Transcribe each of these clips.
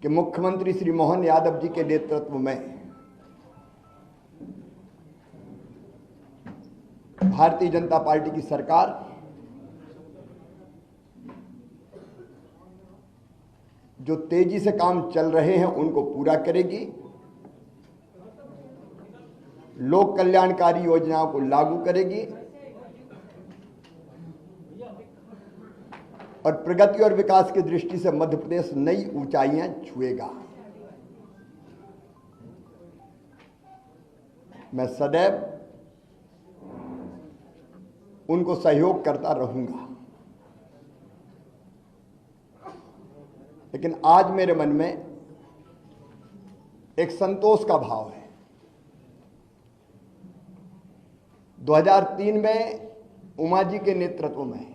कि मुख्यमंत्री श्री मोहन यादव जी के नेतृत्व में भारतीय जनता पार्टी की सरकार जो तेजी से काम चल रहे हैं उनको पूरा करेगी, लोक कल्याणकारी योजनाओं को लागू करेगी और प्रगति और विकास की दृष्टि से मध्य प्रदेश नई ऊंचाइयां छुएगा। मैं सदैव उनको सहयोग करता रहूंगा, लेकिन आज मेरे मन में एक संतोष का भाव है। 2003 में उमा जी के नेतृत्व में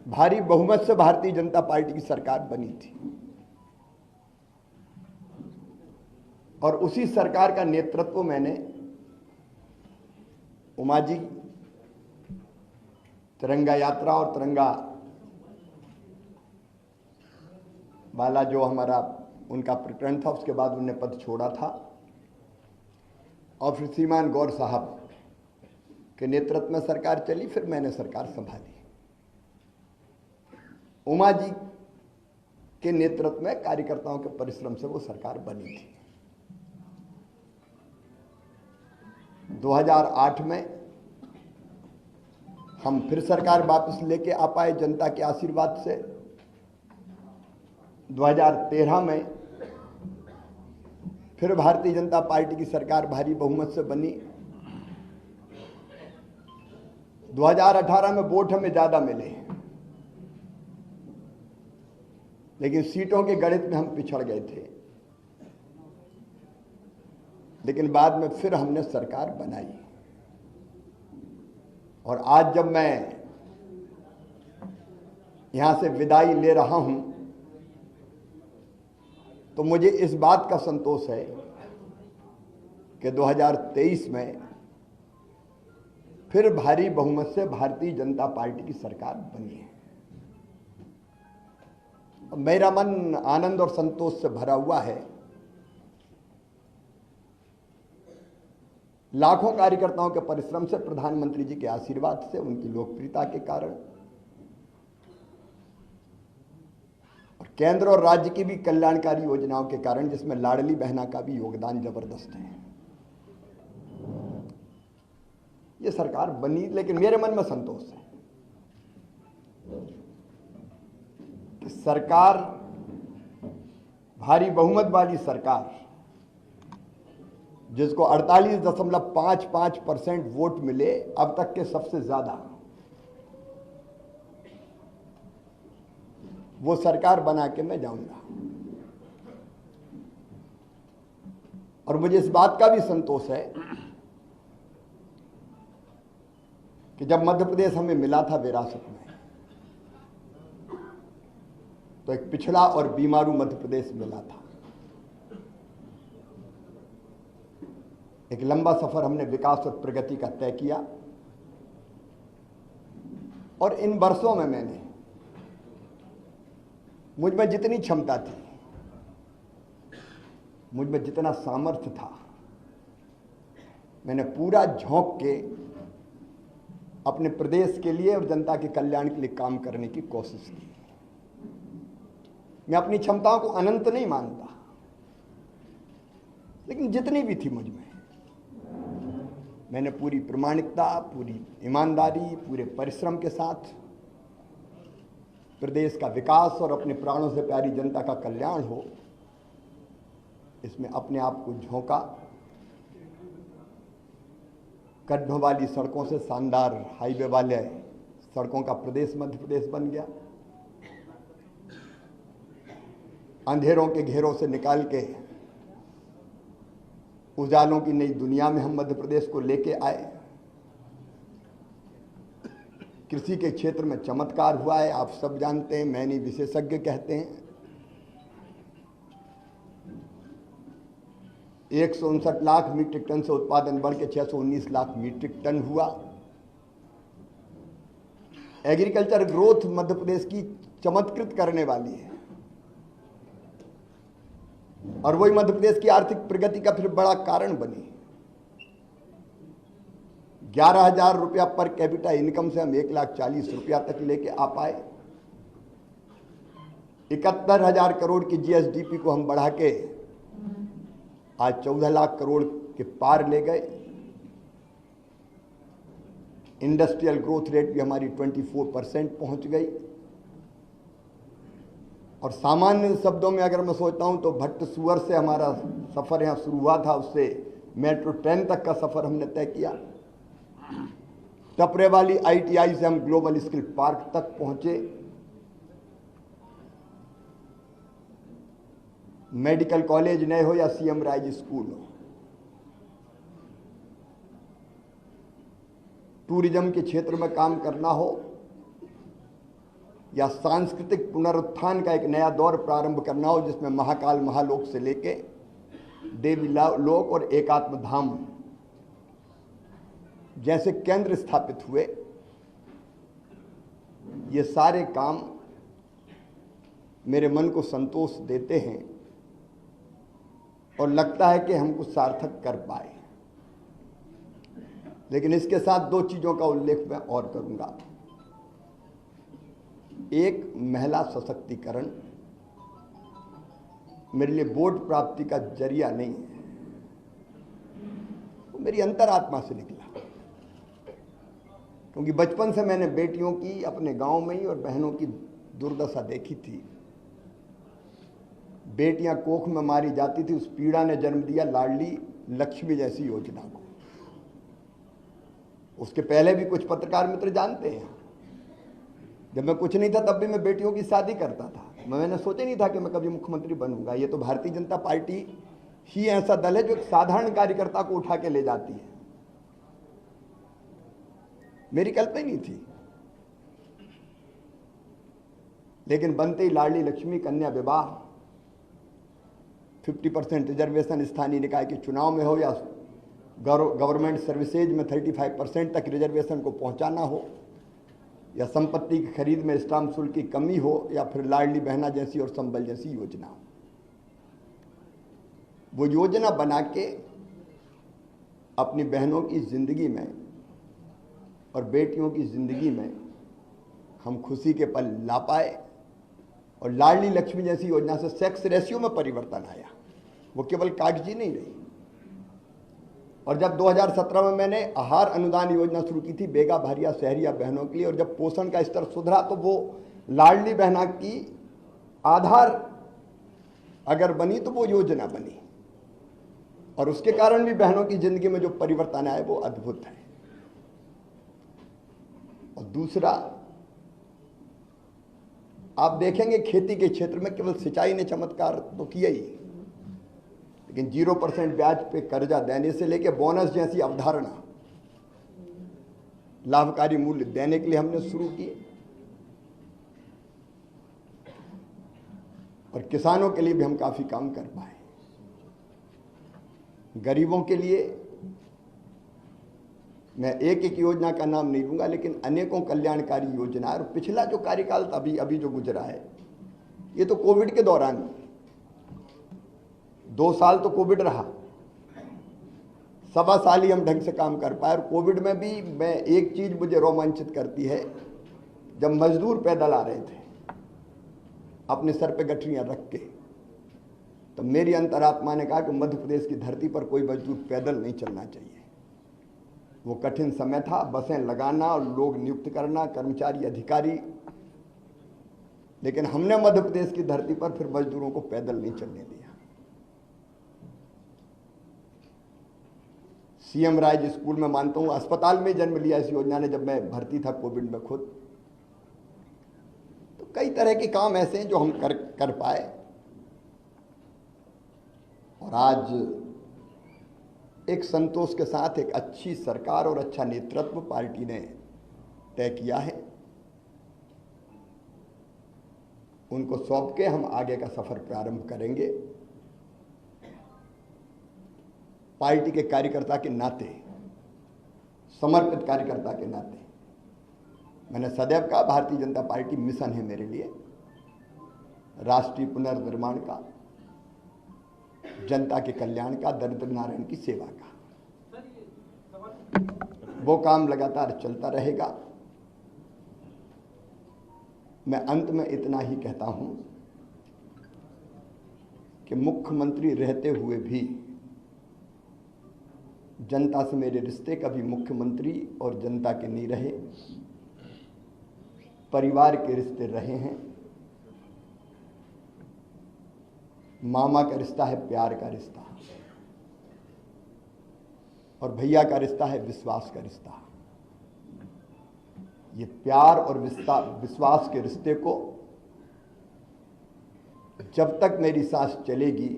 भारी बहुमत से भारतीय जनता पार्टी की सरकार बनी थी और उसी सरकार का नेतृत्व मैंने उमा जी तिरंगा यात्रा और तिरंगा वाला जो हमारा उनका प्रकरण था, उसके बाद उन्होंने पद छोड़ा था और फिर श्रीमान गौर साहब के नेतृत्व में सरकार चली, फिर मैंने सरकार संभाली। उमा जी के नेतृत्व में कार्यकर्ताओं के परिश्रम से वो सरकार बनी थी। 2008 में हम फिर सरकार वापस लेके आ पाए जनता के आशीर्वाद से। 2013 में फिर भारतीय जनता पार्टी की सरकार भारी बहुमत से बनी। 2018 में वोट हमें ज्यादा मिले, लेकिन सीटों के गणित में हम पिछड़ गए थे, लेकिन बाद में फिर हमने सरकार बनाई। और आज जब मैं यहां से विदाई ले रहा हूं तो मुझे इस बात का संतोष है कि 2023 में फिर भारी बहुमत से भारतीय जनता पार्टी की सरकार बनी है। मेरा मन आनंद और संतोष से भरा हुआ है। लाखों कार्यकर्ताओं के परिश्रम से, प्रधानमंत्री जी के आशीर्वाद से, उनकी लोकप्रियता के कारण और केंद्र और राज्य की भी कल्याणकारी योजनाओं के कारण, जिसमें लाडली बहना का भी योगदान जबरदस्त है, ये सरकार बनी। लेकिन मेरे मन में संतोष है कि सरकार, भारी बहुमत वाली सरकार, जिसको 48.55% वोट मिले, अब तक के सबसे ज्यादा, वो सरकार बना के मैं जाऊंगा। और मुझे इस बात का भी संतोष है कि जब मध्य प्रदेश हमें मिला था विरासत में, तो एक पिछड़ा और बीमारू मध्य प्रदेश मिला था। एक लंबा सफर हमने विकास और प्रगति का तय किया और इन वर्षों में मैंने, मुझ में जितनी क्षमता थी, मुझ में जितना सामर्थ्य था, मैंने पूरा झोंक के अपने प्रदेश के लिए और जनता के कल्याण के लिए काम करने की कोशिश की। मैं अपनी क्षमताओं को अनंत नहीं मानता, लेकिन जितनी भी थी मुझ में, मैंने पूरी प्रामाणिकता, पूरी ईमानदारी, पूरे परिश्रम के साथ प्रदेश का विकास और अपने प्राणों से प्यारी जनता का कल्याण हो, इसमें अपने आप को झोंका। गड्ढों वाली सड़कों से शानदार हाईवे वाले सड़कों का प्रदेश मध्य प्रदेश बन गया। अंधेरों के घेरों से निकाल के उजालों की नई दुनिया में हम मध्य प्रदेश को लेके आए। कृषि के क्षेत्र में चमत्कार हुआ है, आप सब जानते हैं, मैं नहीं, विशेषज्ञ कहते हैं। 159 लाख मीट्रिक टन से उत्पादन बढ़ के 619 लाख मीट्रिक टन हुआ। एग्रीकल्चर ग्रोथ मध्य प्रदेश की चमत्कृत करने वाली है। और वही मध्य प्रदेश की आर्थिक प्रगति का फिर बड़ा कारण बनी। 11,000 रुपया पर कैपिटा इनकम से हम 1,40,000 रुपया तक लेके आ पाए। 71,000 करोड़ की जीएसडीपी को हम बढ़ा के आज 14 लाख करोड़ के पार ले गए। इंडस्ट्रियल ग्रोथ रेट भी हमारी 24% पहुंच गई। और सामान्य शब्दों में अगर मैं सोचता हूं तो भट्ट सुअर से हमारा सफर यहां शुरू हुआ था, उससे मेट्रो ट्रेन तक का सफर हमने तय किया। टपरे वाली आईटीआई से हम ग्लोबल स्किल पार्क तक पहुंचे। मेडिकल कॉलेज नए हो या सीएम राइज स्कूल हो, टूरिज्म के क्षेत्र में काम करना हो या सांस्कृतिक पुनरुत्थान का एक नया दौर प्रारंभ करना हो, जिसमें महाकाल महालोक से लेके देवी लोक और एकात्म धाम जैसे केंद्र स्थापित हुए, ये सारे काम मेरे मन को संतोष देते हैं और लगता है कि हम कुछ सार्थक कर पाए। लेकिन इसके साथ दो चीजों का उल्लेख मैं और करूंगा। एक, महिला सशक्तिकरण मेरे लिए वोट प्राप्ति का जरिया नहीं है, वो मेरी अंतरात्मा से निकला। क्योंकि बचपन से मैंने बेटियों की अपने गांव में ही और बहनों की दुर्दशा देखी थी। बेटियां कोख में मारी जाती थी, उस पीड़ा ने जन्म दिया लाडली लक्ष्मी जैसी योजना को। उसके पहले भी कुछ पत्रकार मित्र जानते हैं, जब मैं कुछ नहीं था तब भी मैं बेटियों की शादी करता था। मैंने सोचा नहीं था कि मैं कभी मुख्यमंत्री बनूंगा। ये तो भारतीय जनता पार्टी ही ऐसा दल है जो एक साधारण कार्यकर्ता को उठा के ले जाती है। मेरी कल्पना नहीं थी, लेकिन बनते ही लाडली लक्ष्मी, कन्या विवाह, 50% रिजर्वेशन स्थानीय निकाय के चुनाव में हो या गवर्नमेंट सर्विसेज में 35% तक रिजर्वेशन को पहुंचाना हो, या संपत्ति की खरीद में स्टाम्प शुल्क की कमी हो, या फिर लाडली बहना जैसी और संबल जैसी योजना हो। वो योजना बना के अपनी बहनों की जिंदगी में और बेटियों की जिंदगी में हम खुशी के पल ला पाए। और लाडली लक्ष्मी जैसी योजना से सेक्स रेशियो में परिवर्तन आया, वो केवल कागजी नहीं रही। और जब 2017 में मैंने आहार अनुदान योजना शुरू की थी बेगा भारिया शहरिया बहनों के लिए, और जब पोषण का स्तर सुधरा तो वो लाडली बहना की आधार अगर बनी तो वो योजना बनी। और उसके कारण भी बहनों की जिंदगी में जो परिवर्तन आया वो अद्भुत है। और दूसरा, आप देखेंगे खेती के क्षेत्र में केवल सिंचाई ने चमत्कार तो किया ही, लेकिन 0% ब्याज पे कर्जा देने से लेकर बोनस जैसी अवधारणा लाभकारी मूल्य देने के लिए हमने शुरू किए। और किसानों के लिए भी हम काफी काम कर पाए। गरीबों के लिए मैं एक एक योजना का नाम नहीं लूंगा, लेकिन अनेकों कल्याणकारी योजना। और पिछला जो कार्यकाल अभी जो गुजरा है, ये तो कोविड के दौरान 2 साल तो कोविड रहा, 1.25 साल ही हम ढंग से काम कर पाए। और कोविड में भी मैं एक चीज मुझे रोमांचित करती है, जब मजदूर पैदल आ रहे थे अपने सर पे गठरियां रख के, तो मेरी अंतरात्मा ने कहा कि मध्य प्रदेश की धरती पर कोई मजदूर पैदल नहीं चलना चाहिए। वो कठिन समय था, बसें लगाना और लोग नियुक्त करना, कर्मचारी अधिकारी, लेकिन हमने मध्य प्रदेश की धरती पर फिर मजदूरों को पैदल नहीं चलने दिया। सीएम राइज स्कूल में मानता हूं अस्पताल में जन्म लिया इस योजना ने, जब मैं भर्ती था कोविड में खुद। तो कई तरह के काम ऐसे हैं जो हम कर पाए। और आज एक संतोष के साथ एक अच्छी सरकार और अच्छा नेतृत्व पार्टी ने तय किया है, उनको सौंप के हम आगे का सफर प्रारंभ करेंगे। पार्टी के कार्यकर्ता के नाते, समर्पित कार्यकर्ता के नाते, मैंने सदैव कहा भारतीय जनता पार्टी मिशन है मेरे लिए, राष्ट्रीय पुनर्निर्माण का। जनता के कल्याण का, दरिद्र नारायण की सेवा का। वो काम लगातार चलता रहेगा। मैं अंत में इतना ही कहता हूं कि मुख्यमंत्री रहते हुए भी जनता से मेरे रिश्ते कभी मुख्यमंत्री और जनता के नहीं रहे, परिवार के रिश्ते रहे हैं। मामा का रिश्ता है प्यार का रिश्ता, और भैया का रिश्ता है विश्वास का रिश्ता। ये प्यार और विश्वास के रिश्ते को जब तक मेरी सांस चलेगी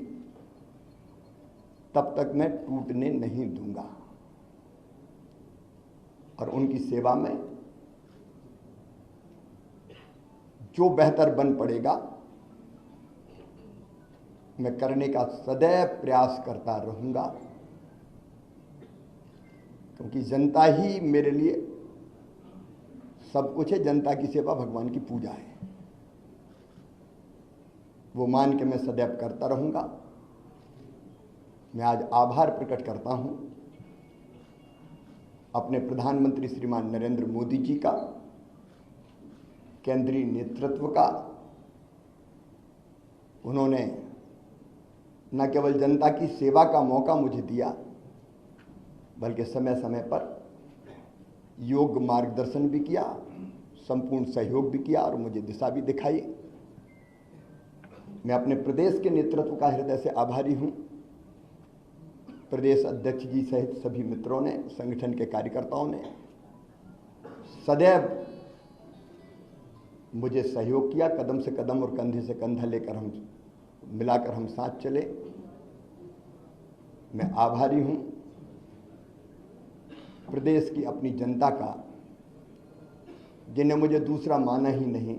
तब तक मैं टूटने नहीं दूंगा, और उनकी सेवा में जो बेहतर बन पड़ेगा मैं करने का सदैव प्रयास करता रहूंगा, क्योंकि जनता ही मेरे लिए सब कुछ है। जनता की सेवा भगवान की पूजा है, वो मान के मैं सदैव करता रहूंगा। मैं आज आभार प्रकट करता हूं अपने प्रधानमंत्री श्रीमान नरेंद्र मोदी जी का, केंद्रीय नेतृत्व का। उन्होंने न केवल जनता की सेवा का मौका मुझे दिया, बल्कि समय समय पर योग्य मार्गदर्शन भी किया, संपूर्ण सहयोग भी किया और मुझे दिशा भी दिखाई। मैं अपने प्रदेश के नेतृत्व का हृदय से आभारी हूं। प्रदेश अध्यक्ष जी सहित सभी मित्रों ने, संगठन के कार्यकर्ताओं ने सदैव मुझे सहयोग किया। कदम से कदम और कंधे से कंधा लेकर मिलाकर हम साथ चले। मैं आभारी हूं प्रदेश की अपनी जनता का, जिन्हें मुझे दूसरा माना ही नहीं,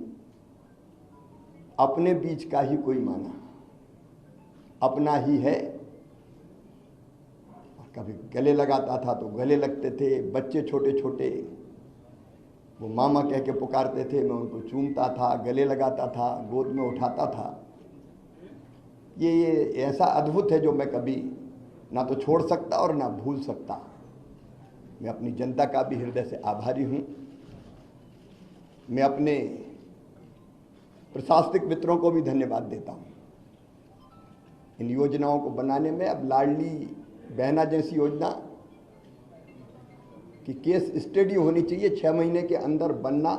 अपने बीच का ही कोई माना, अपना ही है। कभी गले लगाता था तो गले लगते थे, बच्चे छोटे छोटे वो मामा कह के पुकारते थे, मैं उनको चूमता था, गले लगाता था, गोद में उठाता था। ये ऐसा अद्भुत है जो मैं कभी ना तो छोड़ सकता और ना भूल सकता। मैं अपनी जनता का भी हृदय से आभारी हूं। मैं अपने प्रशासनिक मित्रों को भी धन्यवाद देता हूं इन योजनाओं को बनाने में। अब लाडली बहना जैसी योजना की केस स्टडी होनी चाहिए, 6 महीने के अंदर बनना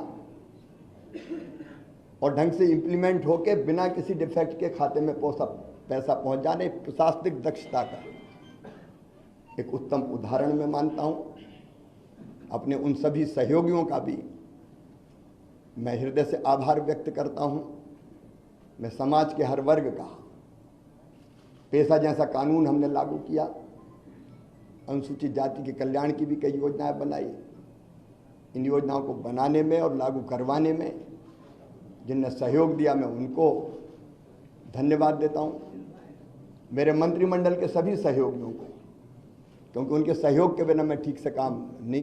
और ढंग से इंप्लीमेंट होके बिना किसी डिफेक्ट के खाते में पैसा पहुंच जाने। प्रशासनिक दक्षता का एक उत्तम उदाहरण मैं मानता हूं। अपने उन सभी सहयोगियों का भी मैं हृदय से आभार व्यक्त करता हूं। मैं समाज के हर वर्ग का, पेशा जैसा कानून हमने लागू किया, अनुसूचित जाति के कल्याण की भी कई योजनाएं बनाई। इन योजनाओं को बनाने में और लागू करवाने में जिनने सहयोग दिया, मैं उनको धन्यवाद देता हूं। मेरे मंत्रिमंडल के सभी सहयोगियों को, क्योंकि उनके सहयोग के बिना मैं ठीक से काम नहीं